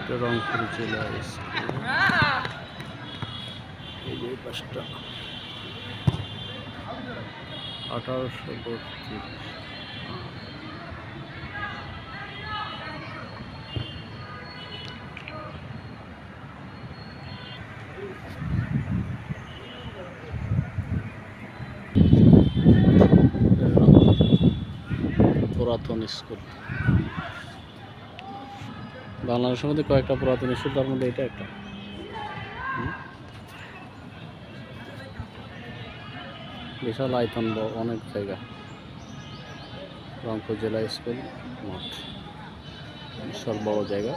রংপুর জেলা স্কুল, এই যে পাঁচটা 1832। পুরাতন স্কুল, বাংলাদেশের মধ্যে কয়েকটা পুরাতন স্কুল, তার মধ্যে এটা একটা। বিশাল আয়তন, অনেক জায়গা। রংপুর জেলা স্কুল মাঠ, বিশাল বড় জায়গা।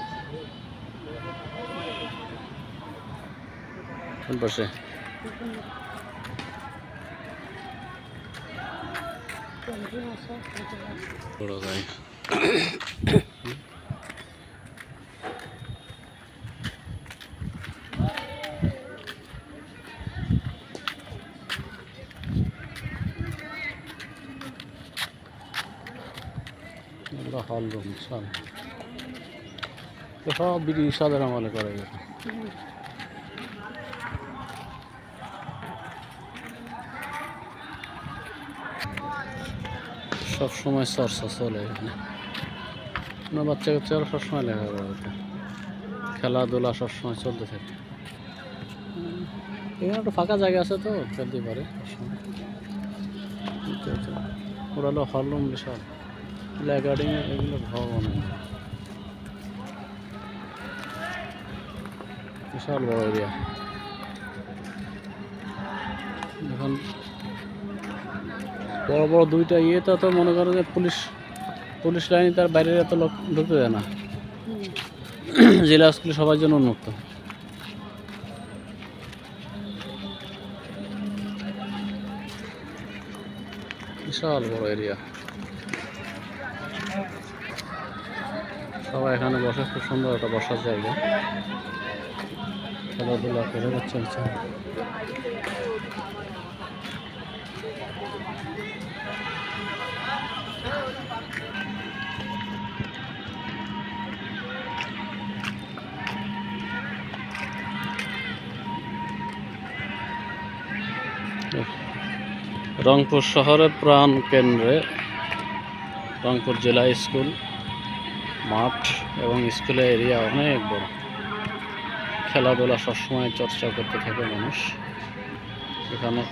পাশে বড় জায়গা। হল রুম সব ব্রিটিশদের আমলে করা গেছে। সবসময় চর্চা চলে এখানে, বাচ্চা কাচ্চারা সবসময় লেখাপড়া করতে, খেলাধুলা সবসময় চলতে থাকে। এখানে একটা ফাঁকা জায়গা আছে তো, চলতে পারে। ওরা হলো হল রুম, বিশাল একাডেমি, এগুলো ভবন, বিশাল বড় এরিয়া। এখন বড় বড় দুইটা ইয়েটা তো মনে করো যে পুলিশ লাইনে তার বাইরে এত লোক ঢুকতে দেয় না। জেলা স্কুলে সবার জন্য উন্মুক্ত। বিশাল বড় এরিয়া, সবাই এখানে বসে, খুব সুন্দর একটা বসার জায়গা। খেলাধুলা করে চলছে। রংপুর শহরের প্রাণ কেন্দ্রে রংপুর জেলা স্কুল মাঠ এবং স্কুলের এরিয়া অনেক বড়। খেলাধুলা সবসময় চর্চা করতে থাকে মানুষ এখানে।